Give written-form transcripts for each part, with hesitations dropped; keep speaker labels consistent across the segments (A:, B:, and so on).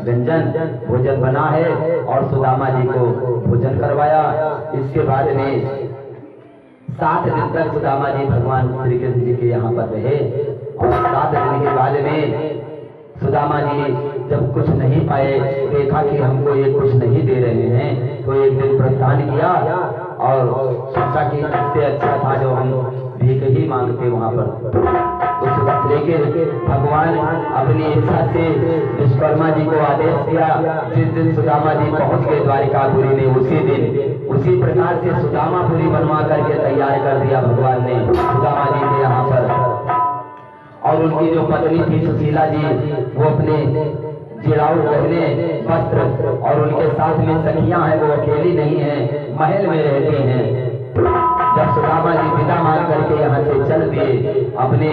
A: व्यंजन भोजन बना है और सुदामा जी को भोजन करवाया। इसके बाद में 7 दिन तक सुदामा जी भगवान श्री कृष्ण जी के यहाँ पर रहे और 7 दिन के बाद में सुदामा जी जब कुछ नहीं पाए, देखा कि हमको ये कुछ नहीं दे रहे हैं, तो एक दिन प्रस्थान किया और सोचा कि इससे अच्छा था जो हम भीख ही मांगते वहाँ पर। लेकिन भगवान अपनी इच्छा से विश्वकर्मा जी को आदेश किया, जिस दिन सुदामा जी पहुँच गए द्वारिकापुरी में, उसी दिन उसी प्रकार से सुदामापुरी बनवा करके तैयार कर दिया भगवान ने सुदामा जी के यहाँ पर। और उनकी जो पत्नी थी सुशीला जी, वो अपने जिराऊ गहने वस्त्र और उनके साथ में सखियां हैं, वो अकेली नहीं है, महल में रहती हैं। जब सुदामा जी विदा मांग करके यहाँ से चल दिए अपने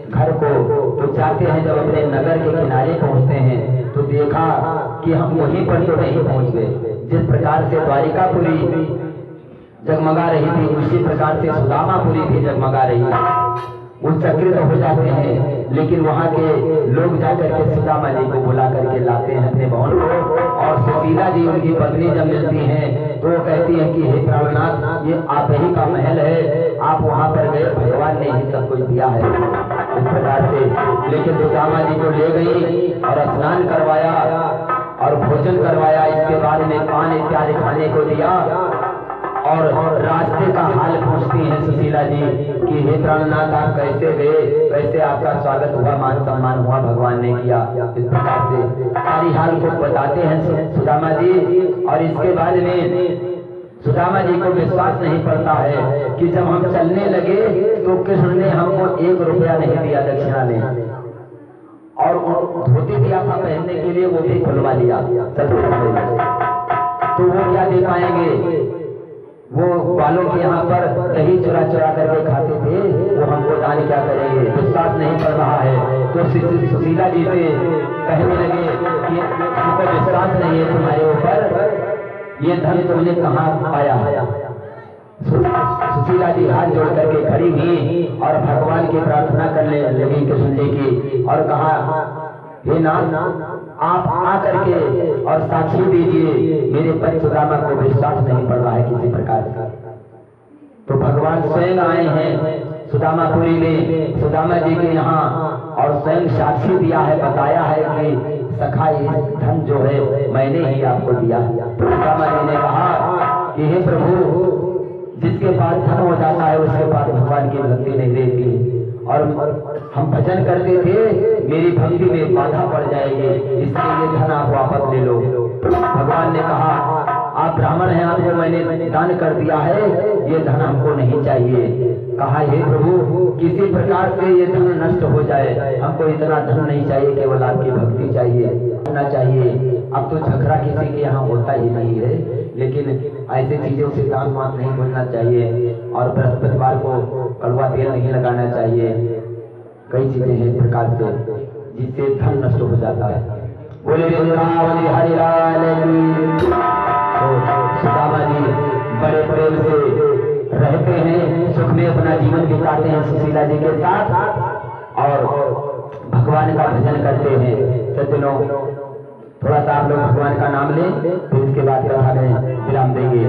A: घर को, तो चाहते हैं जब अपने नगर के किनारे पहुँचते हैं तो देखा कि हम वहीं पर तो नहीं पहुँच गए। जिस प्रकार से द्वारिकापुरी जगमगा रही थी, उसी प्रकार से सुदामापुरी भी जगमगा रही। उच्चकृत हो जाते हैं, लेकिन वहाँ के लोग जाकर के सुदामा जी को बुला करके लाते हैं अपने भवन को। और सुशीला जी उनकी पत्नी जब मिलती हैं तो वो कहती है कि हे प्राणनाथ, ये आप ही का महल है, आप वहाँ पर गए, भगवान ने ही सब कुछ दिया है इस प्रकार से। लेकिन सुदामा जी को ले गई और स्नान करवाया और भोजन करवाया। इसके बाद में पान इत्यादि खाने को दिया और रास्ते का हाल पूछती हैं सुशीला जी कि हे प्राणनाथ, आप कैसे गए, कैसे आपका स्वागत हुआ, मान सम्मान हुआ, भगवान ने किया। इस प्रकार से सारी हाल को बताते हैं सुदामा जी। और इसके बाद में सुदामा जी को विश्वास नहीं पड़ता है कि जब हम चलने लगे तो कृष्ण ने हमको 1 रुपया नहीं दिया दक्षिणा में, और धोती दिया था पहनने के लिए, वो भी खुलवा लिया चलते समय। तो वो क्या दे पाएंगे? वो बालों के यहाँ पर दही चुरा चुरा करके खाते थे, वो हमको दान क्या करेंगे? विश्वास नहीं पड़ रहा है। तो सुशीला जी से कहने लगे कि हमको विश्वास नहीं है तुम्हारे ऊपर, ये धन तुमने कहाँ पाया? सुशीला जी हाथ जोड़ करके खड़ी हुई और भगवान की प्रार्थना करने लगी कृष्ण जी की, और कहा हे नाथ, आप आ करके और साक्षी दीजिए, मेरे पति सुदामा को विश्वास नहीं पड़ रहा है किसी प्रकार का। तो भगवान स्वयं आए हैं सुदामापुरी में सुदामा जी के यहाँ, और स्वयं साक्षी दिया है, बताया है कि सखा ये धन जो है मैंने ही आपको दिया। सुदामा जी ने कहा कि हे प्रभु, जिसके पास धन हो जाता है उसके पास भगवान की भक्ति नहीं रहती, और हम भजन करते थे, मेरी भक्ति में बाधा पड़ जाएगी, इसलिए ये धन आप वापस ले लो। भगवान ने कहा आप ब्राह्मण हैं, आपको मैंने दान कर दिया है, ये धन हमको नहीं चाहिए। कहा हे प्रभु, किसी प्रकार से ये धन नष्ट हो जाए, हमको इतना धन नहीं चाहिए, केवल आपकी भक्ति चाहिए, होना चाहिए। अब तो झगड़ा किसी के यहाँ होता ही नहीं है, लेकिन ऐसी चीजों से दान वान नहीं बोलना चाहिए, और बृहस्पतिवार को कड़वा तेल नहीं लगाना चाहिए। कई चीजें हैं इस प्रकार से जिससे धन नष्ट हो जाता है। बोले वृंदावन हरि लाल की। तो सुदामा जी बड़े प्रेम से रहते हैं, सुख में अपना जीवन बिताते हैं सुशीला जी के साथ, और भगवान का भजन करते हैं। सज्जनों, थोड़ा सा आप लोग भगवान का नाम लें, फिर इसके बाद कथा में विराम देंगे।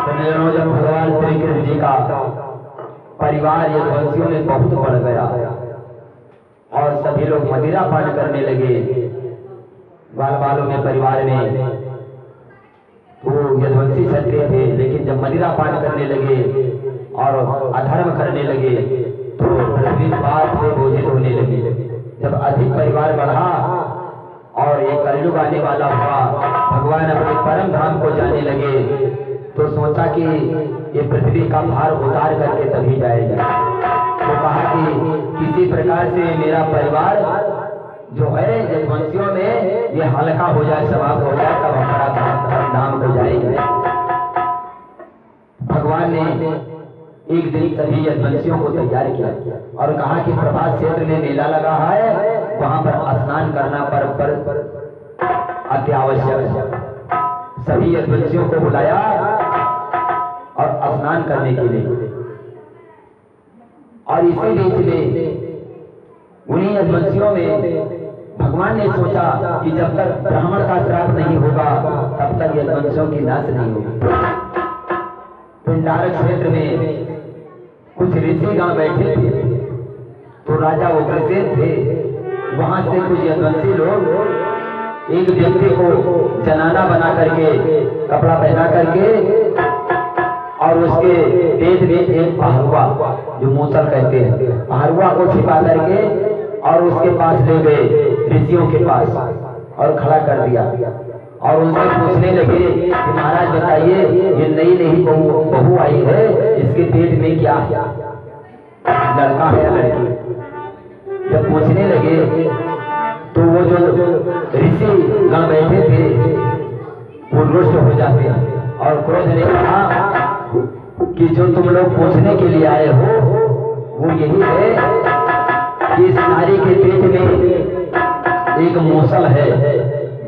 A: सज्जनों, जब भगवान श्री कृष्ण जी का परिवार यदुवंशियों में बहुत बढ़ गया और सभी लोग मदिरा पान करने लगे, बाल बालों में परिवार में, तो यदुवंशी क्षत्रिय थे, लेकिन जब मदिरा पान करने लगे और अधर्म करने लगे तो पृथ्वी पाप से बोझित होने लगी। जब अधिक परिवार बढ़ा और एक कलयुग आने वाला हुआ, भगवान अपने परम धाम को जाने लगे, तो सोचा कि ये पृथ्वी का भार उतार करके तभी जाएगा। तो कहा कि किसी प्रकार से मेरा परिवार जो है यदुवंशियों में ये हल्का हो जाए, समाप्त हो जाए, तब हमारा धाम को जाएंगे। भगवान ने एक दिन सभी यदुवंशियों को तैयार किया और कहा कि प्रभात क्षेत्र में मेला लगा है, वहां पर स्नान करना पर अत्यावश्यक है। सभी यदुवंशियों को बुलाया और स्नान करने के लिए, और इसी बीच में उन्हीं यदुवंशियों में भगवान ने सोचा कि जब तक ब्राह्मण का श्राद्ध नहीं होगा तब तक यदुवंशियों की नाश नहीं होगी। पिंडारक क्षेत्र में कुछ ऋषिगण बैठे थे, तो राजा उग्रसेन थे, वहां से कुछ यदुवंशी लोग एक व्यक्ति को जनाना बना करके कपड़ा पहना करके और उसके पेट में एक पहरुआ, जो मूसल कहते हैं, पहरुआ को छिपा करके और उसके पास ले गए ऋषियों के पास और खड़ा कर दिया और उनसे पूछने लगे कि महाराज बताइए, ये नई नई बहू आई है, इसके पेट में क्या है, लड़का है या लड़की? जब पूछने लगे तो वो जो ऋषि गण बैठे थे वो रुष्ट हो जाते हैं और क्रोध ने कहा कि जो तुम लोग पूछने के लिए आए हो वो यही है कि इस नारी के पेट में एक मूसल है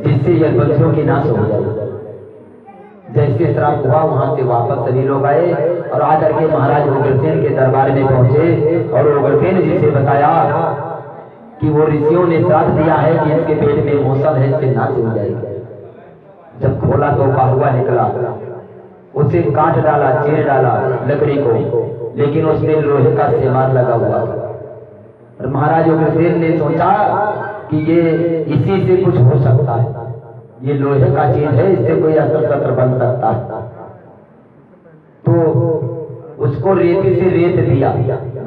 A: जिससे यदुवंशियों की नाश हो जाए। जैसे श्राप हुआ वहां से वापस सभी लोग आए और आकर के महाराज उग्रसेन के दरबार में पहुंचे और उग्रसेन जी से बताया कि वो ऋषियों ने श्राप दिया है कि इसके पेट में मूसल है, इससे नाश हो जाएगी। जब खोला तो पहरुआ निकला, उसे काट डाला, चीर डाला लकड़ी को, लेकिन उसमें लोहे का सेमार लगा हुआ था। और महाराज उग्रसेन ने सोचा कि ये इसी से कुछ हो सकता है, ये लोहे का चीज है, इससे कोई अस्त्र शस्त्र बन सकता है। तो उसको रेती से रेत दिया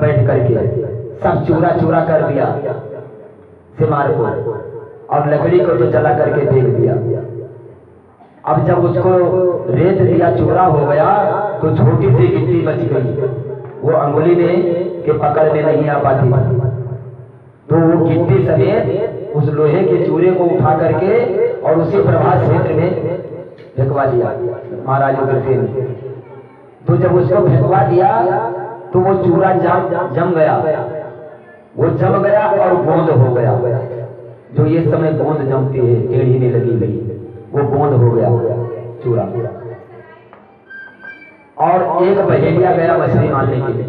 A: बैठ करके, सब चूरा चूरा कर दिया सेमार को और लकड़ी को तो जला करके फेंक दिया। अब जब उसको रेत दिया, चूरा हो गया, तो छोटी सी गिट्टी बच गई, वो अंगुली में के पकड़ में नहीं आ पाती थी। तो वो गिट्टी समेत उस लोहे के चूरे को उठा करके और उसी प्रभास क्षेत्र में फेंकवा दिया महाराज उग्रसेन। तो जब उसको फेंकवा दिया तो वो चूरा जम गया, वो जम गया और गोंद हो गया। जो ये समय गोंद जमती है टेढ़ी में लगी गई, वो गोंद हो गया चूरा। और एक बहेलिया गया मछली मारने के लिए,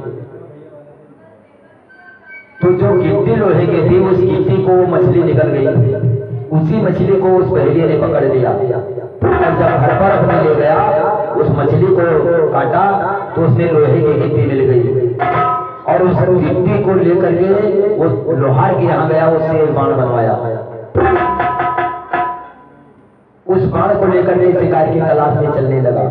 A: तो जो गिट्टी लोहे की थी उस गिट्टी को वो मछली निकल गई, उसी मछली को उस बहेलिया ने पकड़ लिया और जब घर पर अपने ले गया उस मछली को काटा तो उसमें लोहे की गिट्टी मिल गई और उस गिट्टी को लेकर के वो लोहार के यहाँ गया, उससे एक बाण बनवाया। उस बाण को लेकर के शिकार की तलाश में चलने लगा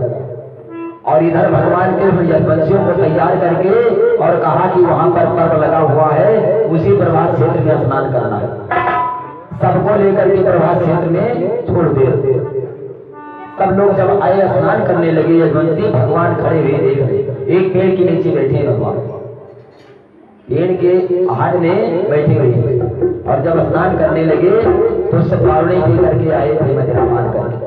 A: और इधर भगवान के यदुवंशियों को तैयार करके और कहा कि वहां पर पर्व लगा हुआ है, उसी प्रभास क्षेत्र में स्नान करना है। सबको लेकर के प्रभास क्षेत्र में छोड़ दे। सब लोग जब आए स्नान करने लगे, यदुवंशी भगवान खड़े हुए देख रहे, एक पेड़ के नीचे बैठे भगवान, पेड़ के आहट में बैठे हुए और जब स्नान करने लगे तो सब पावड़े लेकर के आए थे मदिरापान करके।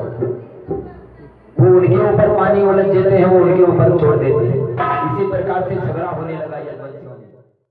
A: वो उनके ऊपर पानी उलझ देते हैं, वो उनके ऊपर छोड़ देते हैं। इसी प्रकार से झगड़ा होने लगा।